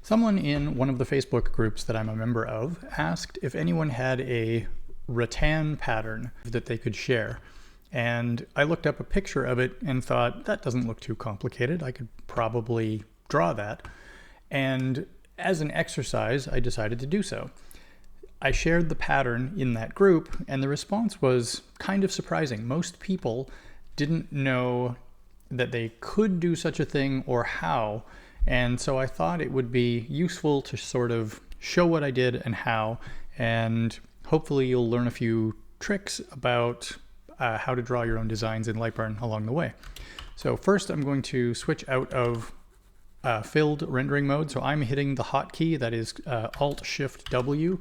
Someone in one of the Facebook groups that I'm a member of asked if anyone had a rattan pattern that they could share. And I looked up a picture of it and thought, that doesn't look too complicated. I could probably draw that. And as an exercise, I decided to do so. I shared the pattern in that group, and the response was kind of surprising. Most people didn't know that they could do such a thing or how. And so I thought it would be useful to sort of show what I did and how, and hopefully you'll learn a few tricks about how to draw your own designs in LightBurn along the way. So first I'm going to switch out of filled rendering mode. So I'm hitting the hotkey, that is Alt-Shift-W.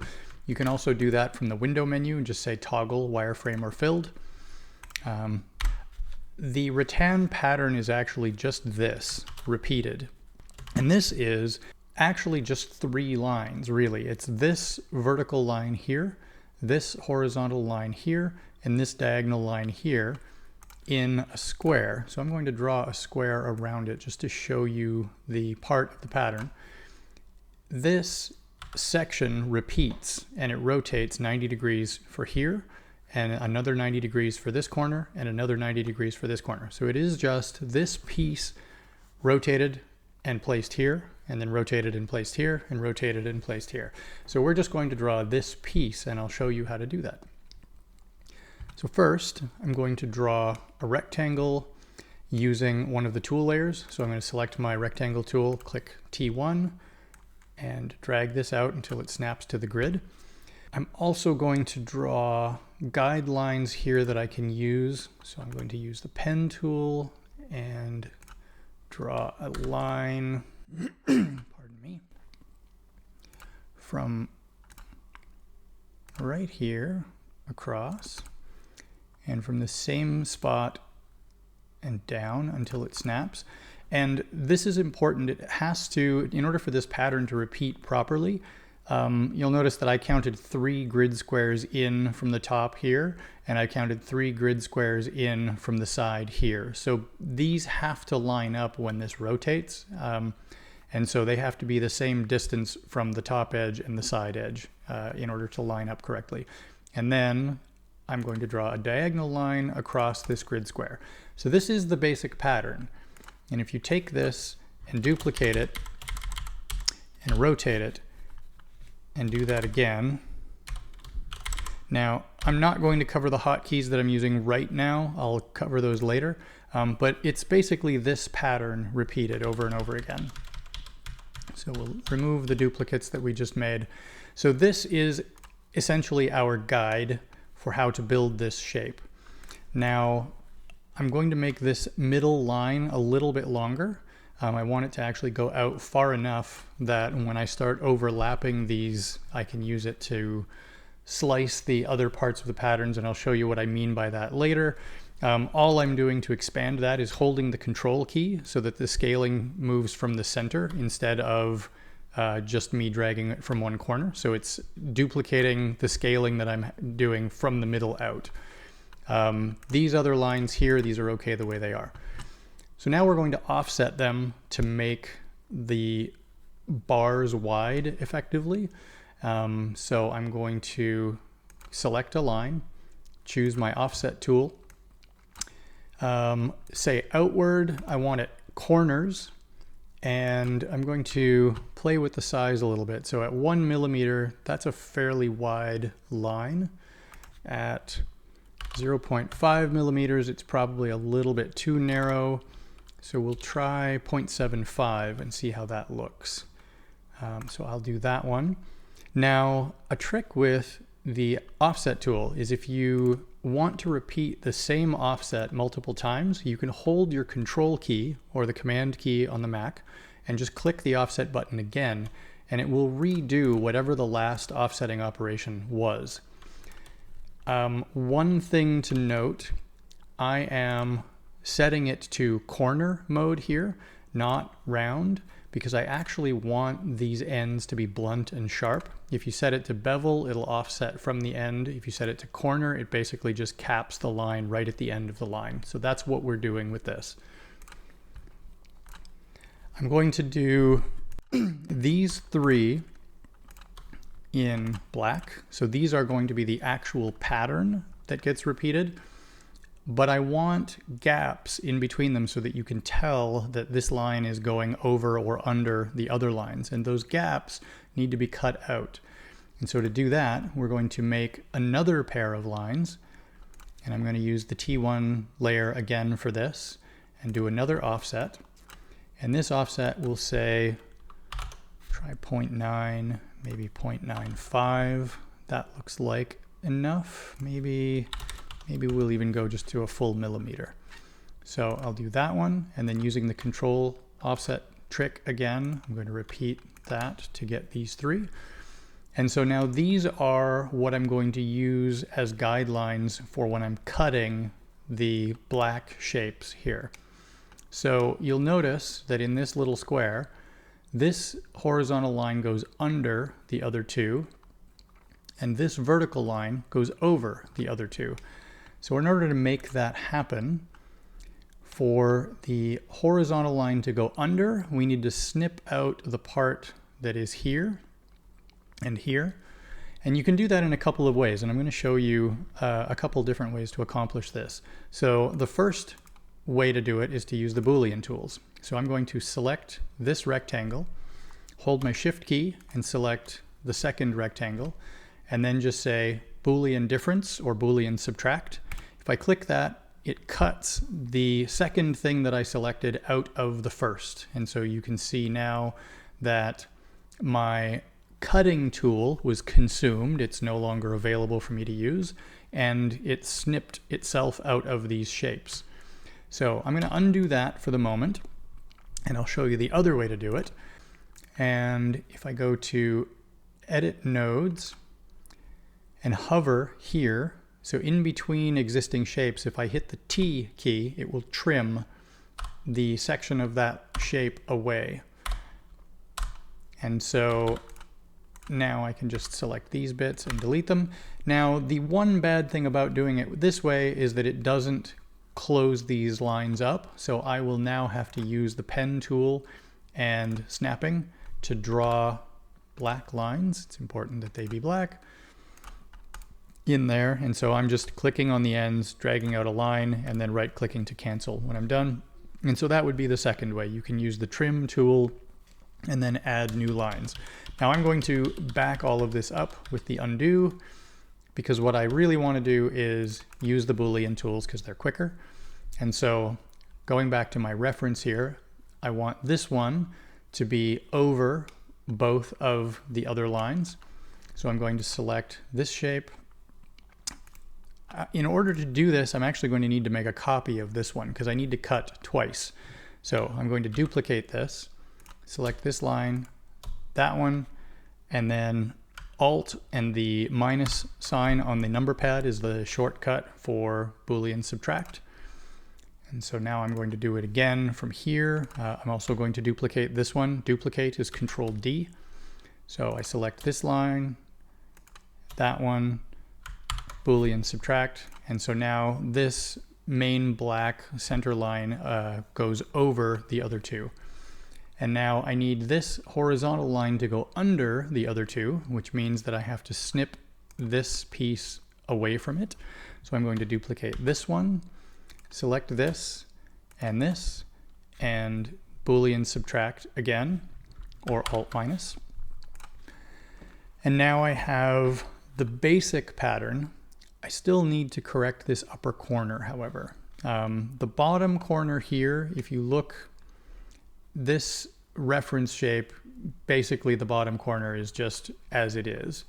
You can also do that from the window menu and just say toggle wireframe or filled. The rattan pattern is actually just this, repeated. And this is actually just 3 lines, really. It's this vertical line here, this horizontal line here, and this diagonal line here in a square. So I'm going to draw a square around it just to show you the part of the pattern. This section repeats and it rotates 90 degrees for here, and another 90 degrees for this corner, and another 90 degrees for this corner. So it is just this piece rotated and placed here, and then rotated and placed here, and rotated and placed here. So we're just going to draw this piece, and I'll show you how to do that. So first, I'm going to draw a rectangle using one of the tool layers. So I'm going to select my rectangle tool, click T1, and drag this out until it snaps to the grid. I'm also going to draw guidelines here that I can use. So I'm going to use the pen tool and draw a line, pardon me, from right here across, and from the same spot and down until it snaps. And this is important. It has to, in order for this pattern to repeat properly, you'll notice that I counted 3 grid squares in from the top here, and I counted 3 grid squares in from the side here. So these have to line up when this rotates, and so they have to be the same distance from the top edge and the side edge in order to line up correctly. And then I'm going to draw a diagonal line across this grid square. So this is the basic pattern. And if you take this and duplicate it and rotate it, and do that again. Now, I'm not going to cover the hotkeys that I'm using right now. I'll cover those later. But it's basically this pattern repeated over and over again. So we'll remove the duplicates that we just made. So this is essentially our guide for how to build this shape. Now, I'm going to make this middle line a little bit longer. I want it to actually go out far enough that when I start overlapping these, I can use it to slice the other parts of the patterns, and I'll show you what I mean by that later. All I'm doing to expand that is holding the control key so that the scaling moves from the center instead of just me dragging it from one corner. So it's duplicating the scaling that I'm doing from the middle out. These other lines here, these are okay the way they are. So now we're going to offset them to make the bars wide effectively. So I'm going to select a line, choose my offset tool, say outward, I want it corners, and I'm going to play with the size a little bit. So at 1 millimeter, that's a fairly wide line. At 0.5 millimeters, it's probably a little bit too narrow. So we'll try 0.75 and see how that looks. So I'll do that one. Now, a trick with the offset tool is if you want to repeat the same offset multiple times, you can hold your control key or the command key on the Mac and just click the offset button again, and it will redo whatever the last offsetting operation was. One thing to note, I am setting it to corner mode here, not round, because I actually want these ends to be blunt and sharp. If you set it to bevel, it'll offset from the end. If you set it to corner, it basically just caps the line right at the end of the line. So that's what we're doing with this. I'm going to do these three in black, so these are going to be the actual pattern that gets repeated, but I want gaps in between them so that you can tell that this line is going over or under the other lines, and those gaps need to be cut out. And so to do that, we're going to make another pair of lines, and I'm going to use the T1 layer again for this and do another offset. And this offset will say, try 0.9, maybe 0.95. That looks like enough. Maybe we'll even go just to a full millimeter. So I'll do that one, and then using the control offset trick again, I'm going to repeat that to get these three. And so now these are what I'm going to use as guidelines for when I'm cutting the black shapes here. So you'll notice that in this little square, this horizontal line goes under the other two, and this vertical line goes over the other two. So in order to make that happen, for the horizontal line to go under, we need to snip out the part that is here and here. And you can do that in a couple of ways, and I'm going to show you a couple different ways to accomplish this. So the first way to do it is to use the Boolean tools. So I'm going to select this rectangle, hold my Shift key and select the second rectangle, and then just say Boolean difference or Boolean subtract. If I click that, it cuts the second thing that I selected out of the first. And so you can see now that my cutting tool was consumed. It's no longer available for me to use, and it snipped itself out of these shapes. So I'm going to undo that for the moment, and I'll show you the other way to do it. And if I go to Edit Nodes and hover here, so in between existing shapes, if I hit the T key, it will trim the section of that shape away. And so now I can just select these bits and delete them. Now, the one bad thing about doing it this way is that it doesn't close these lines up. So I will now have to use the pen tool and snapping to draw black lines. It's important that they be black in there. And so I'm just clicking on the ends, dragging out a line, and then right-clicking to cancel when I'm done. And so that would be the second way. You can use the trim tool and then add new lines. Now I'm going to back all of this up with the undo, because what I really want to do is use the Boolean tools because they're quicker. And so going back to my reference here, I want this one to be over both of the other lines. So I'm going to select this shape. In order to do this, I'm actually going to need to make a copy of this one because I need to cut twice. So I'm going to duplicate this, select this line, that one, and then Alt and the minus sign on the number pad is the shortcut for Boolean subtract. And so now I'm going to do it again from here. I'm also going to duplicate this one. Duplicate is Control D. So I select this line, that one, Boolean subtract. And so now this main black center line goes over the other two. And now I need this horizontal line to go under the other two, which means that I have to snip this piece away from it. So I'm going to duplicate this one, select this, and Boolean subtract again, or Alt minus. And now I have the basic pattern. I still need to correct this upper corner, however. The bottom corner here, if you look, this reference shape, basically the bottom corner is just as it is.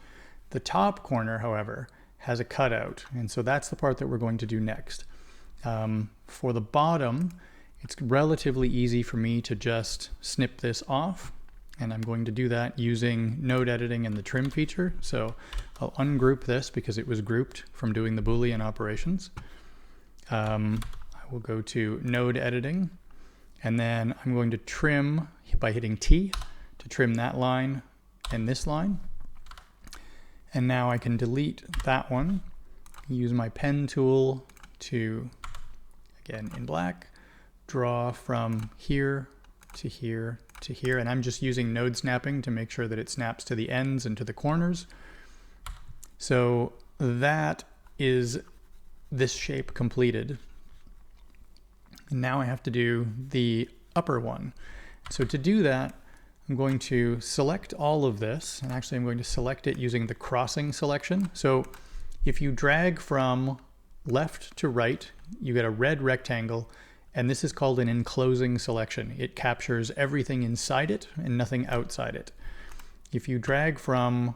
The top corner, however, has a cutout, and so that's the part that we're going to do next. For the bottom, it's relatively easy for me to just snip this off, and I'm going to do that using node editing and the trim feature. So I'll ungroup this because it was grouped from doing the Boolean operations. I will go to node editing, and then I'm going to trim by hitting T to trim that line and this line. And now I can delete that one, use my pen tool to, again in black, draw from here to here to here, and I'm just using node snapping to make sure that it snaps to the ends and to the corners. So that is this shape completed. And now I have to do the upper one. So to do that, I'm going to select all of this, and actually I'm going to select it using the crossing selection. So if you drag from left to right, you get a red rectangle, and this is called an enclosing selection. It captures everything inside it and nothing outside it. If you drag from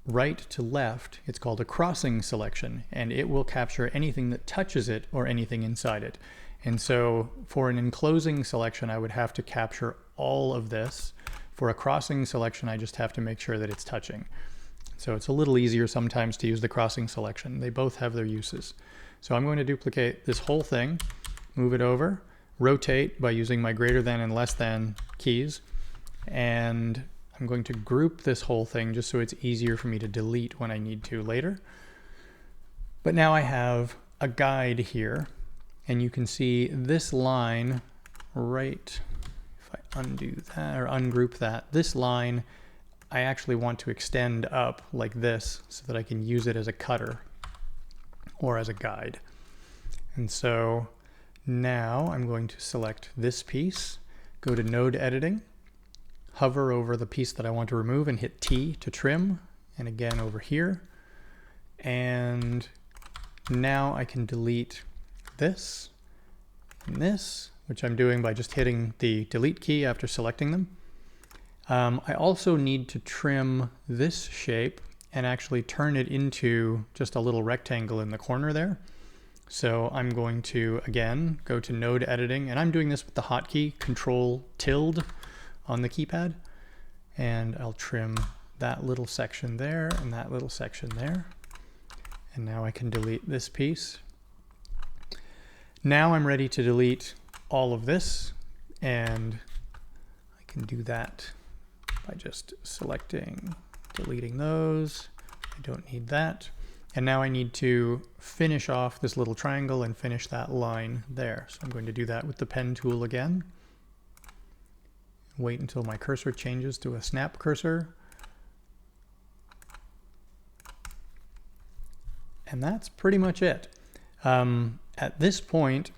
right to left, it's called a crossing selection, and it will capture anything that touches it or anything inside it. And so for an enclosing selection, I would have to capture all of this. For a crossing selection, I just have to make sure that it's touching. So it's a little easier sometimes to use the crossing selection. They both have their uses. So I'm going to duplicate this whole thing, move it over, rotate by using my greater than and less than keys, and I'm going to group this whole thing just so it's easier for me to delete when I need to later. But now I have a guide here, and you can see this line right, if I undo that or ungroup that, this line I actually want to extend up like this so that I can use it as a cutter or as a guide. And so now I'm going to select this piece, go to node editing, hover over the piece that I want to remove and hit T to trim, and again over here. And now I can delete this and this, which I'm doing by just hitting the delete key after selecting them. I also need to trim this shape and actually turn it into just a little rectangle in the corner there. So I'm going to, again, go to node editing, and I'm doing this with the hotkey Control tilde on the keypad. And I'll trim that little section there and that little section there. And now I can delete this piece. Now I'm ready to delete all of this, and I can do that by just selecting, deleting those. I don't need that. And now I need to finish off this little triangle and finish that line there. So I'm going to do that with the pen tool again. Wait until my cursor changes to a snap cursor. And that's pretty much it. At this point,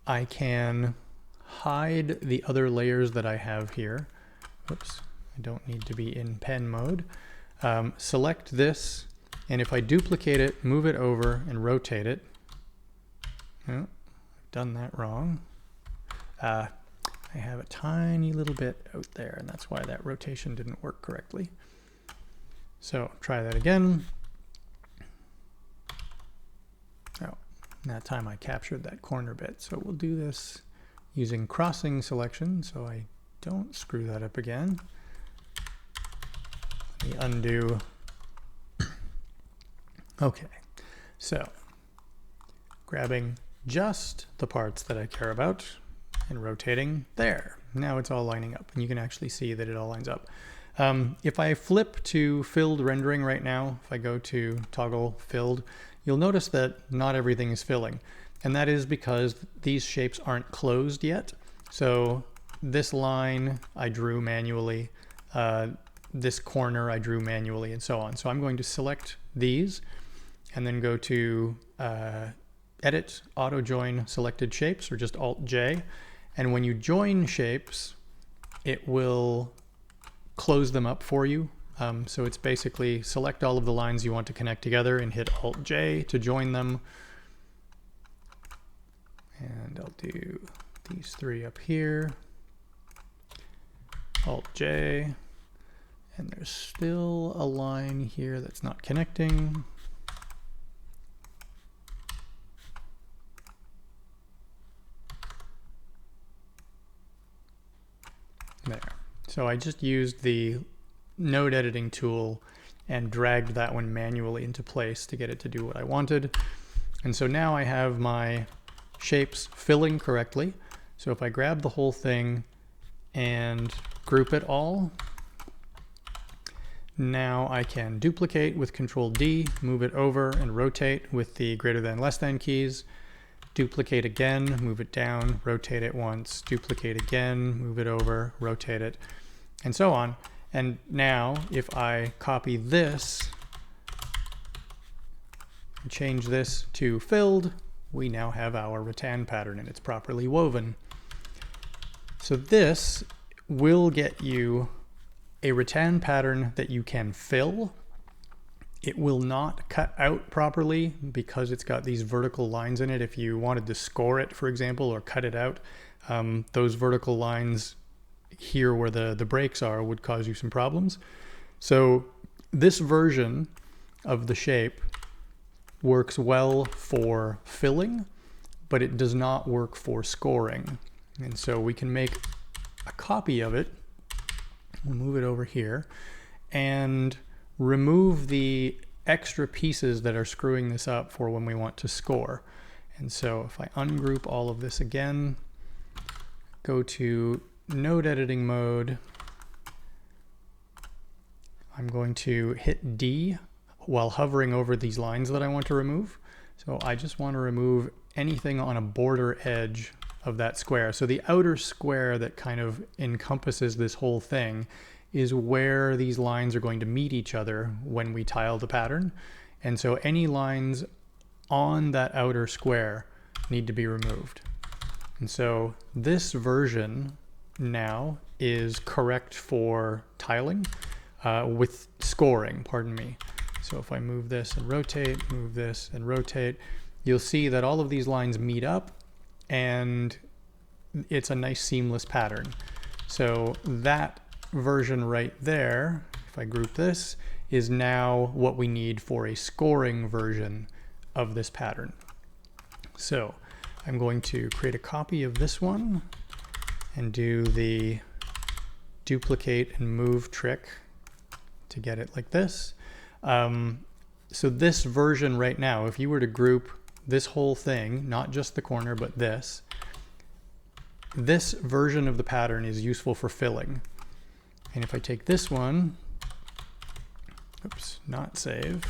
I can hide the other layers that I have here. Whoops, I don't need to be in pen mode. Select this, and if I duplicate it, move it over and rotate it. Oh, I've done that wrong. I have a tiny little bit out there, and that's why that rotation didn't work correctly. So try that again. Oh, that time I captured that corner bit. So we'll do this using crossing selection so I don't screw that up again. Let me undo. Okay, so grabbing just the parts that I care about and rotating there. Now it's all lining up, and you can actually see that it all lines up. If I flip to filled rendering right now, if I go to toggle filled, you'll notice that not everything is filling. And that is because these shapes aren't closed yet. So this line I drew manually, this corner I drew manually, and so on. So I'm going to select these and then go to Edit, Auto Join Selected Shapes, or just Alt-J. And when you join shapes, it will close them up for you. So it's basically select all of the lines you want to connect together and hit Alt-J to join them. And I'll do these three up here. Alt-J. And there's still a line here that's not connecting. There. So I just used the node editing tool and dragged that one manually into place to get it to do what I wanted. And so now I have my shapes filling correctly. So if I grab the whole thing and group it all, now I can duplicate with Control D, move it over and rotate with the greater than less than keys. duplicate again, move it down, rotate it once, duplicate again, move it over, rotate it, and so on. And now if I copy this, change this to filled, we now have our rattan pattern and it's properly woven. So this will get you a rattan pattern that you can fill. It will not cut out properly because it's got these vertical lines in it. If you wanted to score it, for example, or cut it out, those vertical lines here where the breaks are would cause you some problems. So this version of the shape works well for filling, but it does not work for scoring. And so we can make a copy of it. We'll move it over here and remove the extra pieces that are screwing this up for when we want to score. And so if I ungroup all of this again, go to node editing mode, I'm going to hit D while hovering over these lines that I want to remove. So I just want to remove anything on a border edge of that square. So the outer square that kind of encompasses this whole thing is where these lines are going to meet each other when we tile the pattern. And so any lines on that outer square need to be removed. And so this version now is correct for tiling with scoring, pardon me. So if I move this and rotate, move this and rotate, you'll see that all of these lines meet up and it's a nice seamless pattern. So that version right there, if I group this, is now what we need for a scoring version of this pattern. So I'm going to create a copy of this one and do the duplicate and move trick to get it like this. So this version right now, if you were to group this whole thing, not just the corner, but this version of the pattern is useful for filling. And if I take this one, oops, not save,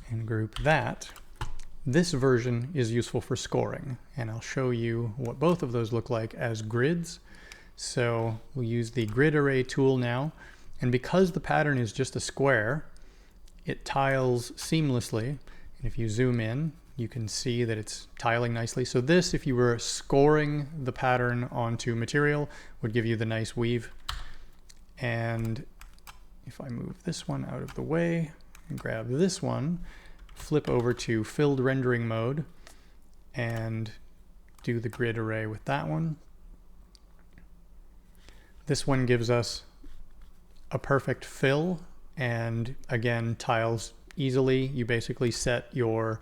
and group that, this version is useful for scoring. And I'll show you what both of those look like as grids. So we'll use the grid array tool now. And because the pattern is just a square, it tiles seamlessly. And if you zoom in, you can see that it's tiling nicely. So this, if you were scoring the pattern onto material, would give you the nice weave. And if I move this one out of the way and grab this one, flip over to filled rendering mode and do the grid array with that one. This one gives us a perfect fill and again tiles easily. You basically set your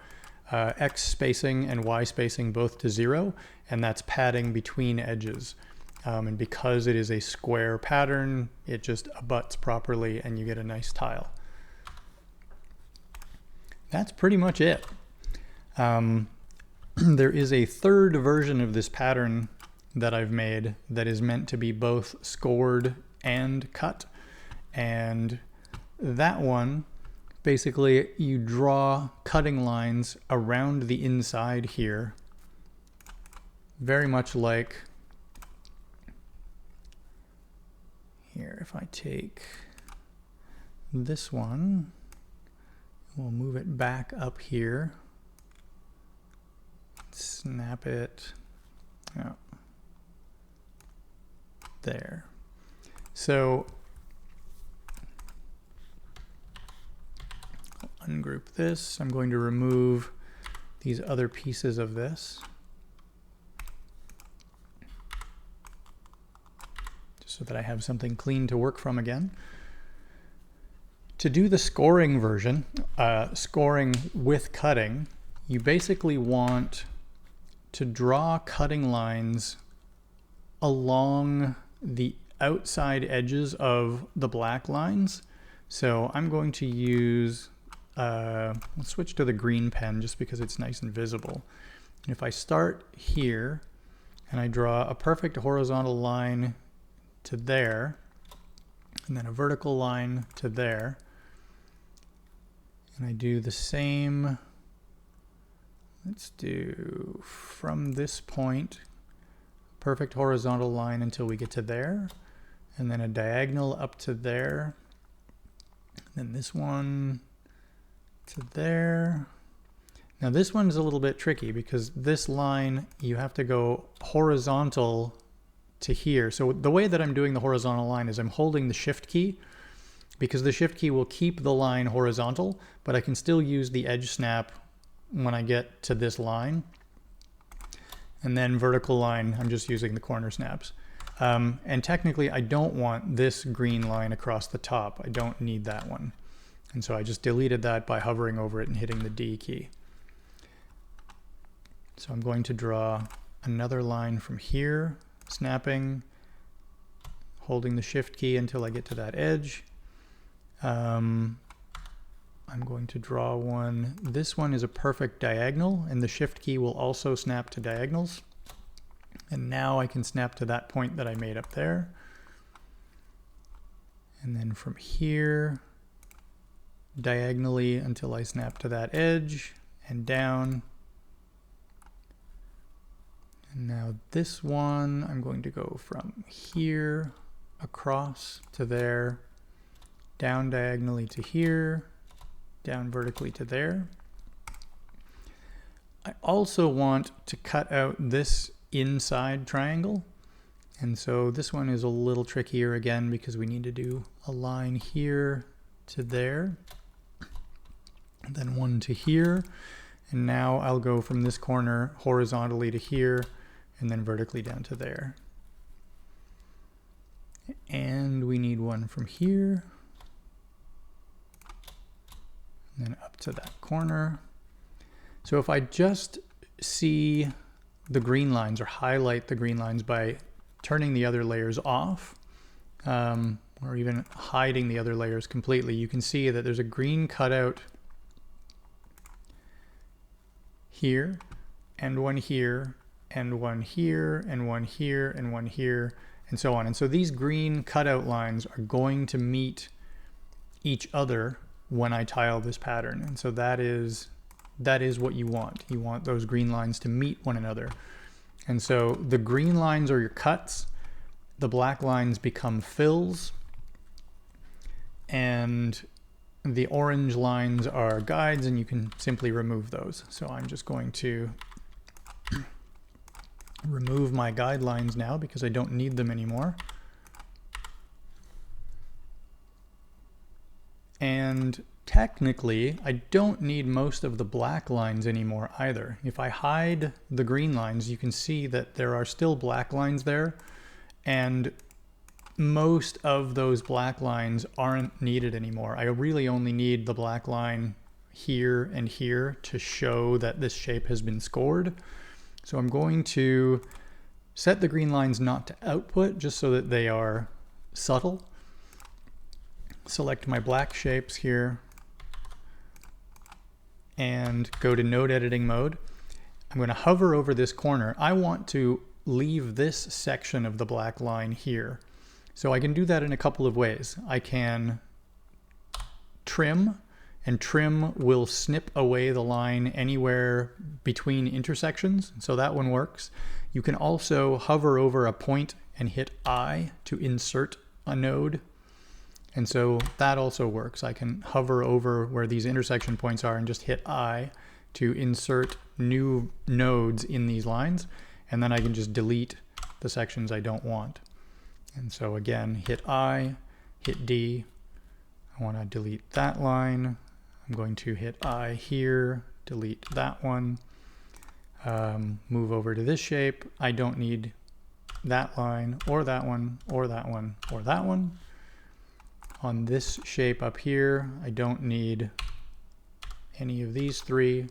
X spacing and Y spacing both to 0, and that's padding between edges. And because it is a square pattern, it just abuts properly and you get a nice tile. That's pretty much it. There is a third version of this pattern that I've made that is meant to be both scored and cut. And that one, basically you draw cutting lines around the inside here, very much like here. If I take this one, we'll move it back up here, snap it out there. So I'll ungroup this. I'm going to remove these other pieces of this, just so that I have something clean to work from again. To do the scoring version, scoring with cutting, you basically want to draw cutting lines along the outside edges of the black lines. So I'm going to use, let's switch to the green pen just because it's nice and visible. And if I start here and I draw a perfect horizontal line to there, and then a vertical line to there, And I do the same. Let's do from this point, perfect horizontal line until we get to there, and then a diagonal up to there, then this one to there. Now this one's a little bit tricky because this line, you have to go horizontal to here. So the way that I'm doing the horizontal line is I'm holding the shift key, because the shift key will keep the line horizontal, but I can still use the edge snap when I get to this line. And then vertical line, I'm just using the corner snaps. And technically I don't want this green line across the top. I don't need that one. And so I just deleted that by hovering over it and hitting the D key. So I'm going to draw another line from here, snapping, holding the shift key until I get to that edge. I'm going to draw one. This one is a perfect diagonal, and the shift key will also snap to diagonals. And now I can snap to that point that I made up there. And then from here, diagonally until I snap to that edge and down. And now this one, I'm going to go from here across to there, down diagonally to here, down vertically to there. I also want to cut out this inside triangle. And so this one is a little trickier again because we need to do a line here to there, then one to here. And now I'll go from this corner horizontally to here and then vertically down to there. And we need one from here, and then up to that corner. So if I just see the green lines or highlight the green lines by turning the other layers off, or even hiding the other layers completely, you can see that there's a green cutout here, and one here, and one here, and one here, and one here, and so on. And so these green cutout lines are going to meet each other when I tile this pattern. And so that is what you want. You want those green lines to meet one another. And so the green lines are your cuts, the black lines become fills, and the orange lines are guides, and you can simply remove those. So I'm just going to remove my guidelines now because I don't need them anymore. And technically, I don't need most of the black lines anymore either. If I hide the green lines, you can see that there are still black lines there, and most of those black lines aren't needed anymore. I really only need the black line here and here to show that this shape has been scored. So I'm going to set the green lines not to output just so that they are subtle. Select my black shapes here and go to node editing mode. I'm going to hover over this corner. I want to leave this section of the black line here. So I can do that in a couple of ways. I can trim, and trim will snip away the line anywhere between intersections. So that one works. You can also hover over a point and hit I to insert a node. And so that also works. I can hover over where these intersection points are and just hit I to insert new nodes in these lines. And then I can just delete the sections I don't want. And so again, hit I, hit D. I want to delete that line. I'm going to hit I here, delete that one, move over to this shape. I don't need that line or that one or that one or that one. On this shape up here, I don't need any of these three.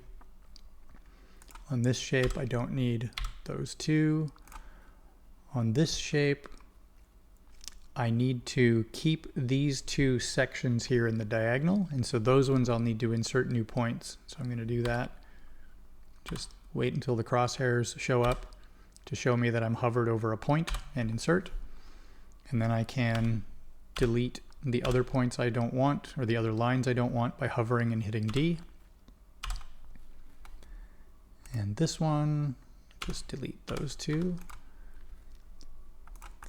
On this shape, I don't need those two. On this shape, I need to keep these two sections here in the diagonal, and so those ones I'll need to insert new points. So I'm going to do that. Just wait until the crosshairs show up to show me that I'm hovered over a point and insert. And then I can delete the other points I don't want, or the other lines I don't want, by hovering and hitting D. And this one, just delete those two.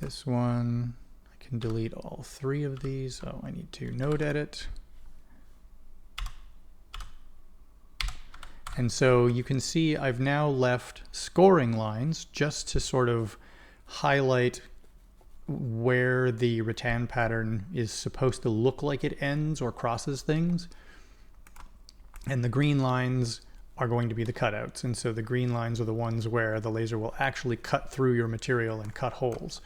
This one, I can delete all three of these. Oh, I need to node edit. And so you can see I've now left scoring lines just to sort of highlight where the rattan pattern is supposed to look like it ends or crosses things. And the green lines are going to be the cutouts. And so the green lines are the ones where the laser will actually cut through your material and cut holes.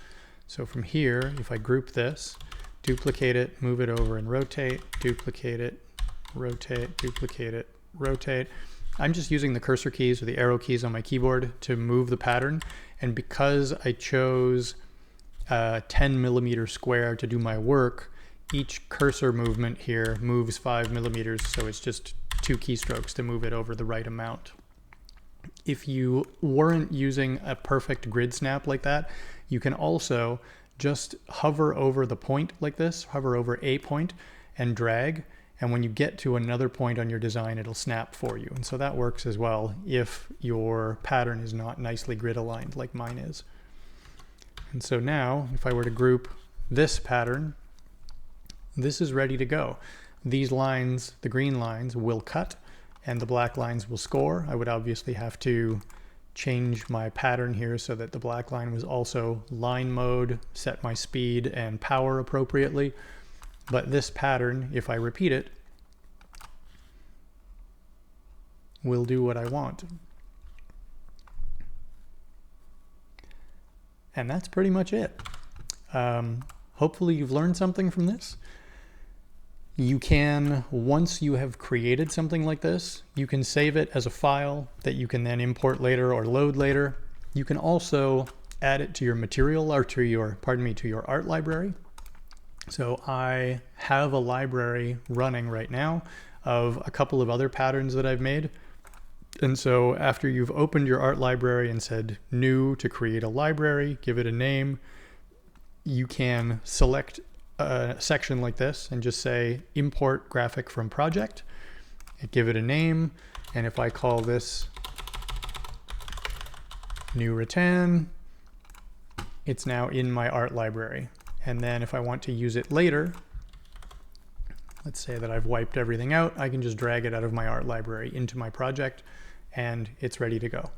So from here, if I group this, duplicate it, move it over and rotate, duplicate it, rotate, duplicate it, rotate. I'm just using the cursor keys or the arrow keys on my keyboard to move the pattern. And because I chose 10 millimeter square to do my work, each cursor movement here moves 5 millimeters, so it's just 2 keystrokes to move it over the right amount. If you weren't using a perfect grid snap like that, you can also just hover over the point like this, hover over a point and drag, and when you get to another point on your design, it'll snap for you. And so that works as well if your pattern is not nicely grid aligned like mine is. And so now, if I were to group this pattern, this is ready to go. These lines, the green lines, will cut, and the black lines will score. I would obviously have to change my pattern here so that the black line was also line mode, set my speed and power appropriately. But this pattern, if I repeat it, will do what I want. And that's pretty much it. Hopefully you've learned something from this. You can, once you have created something like this, you can save it as a file that you can then import later or load later. You can also add it to your material or to your, to your art library. So I have a library running right now of a couple of other patterns that I've made. And so after you've opened your art library and said new to create a library, give it a name, you can select a section like this and just say import graphic from project, and give it a name. And if I call this new rattan, it's now in my art library. And then if I want to use it later, let's say that I've wiped everything out, I can just drag it out of my art library into my project and it's ready to go.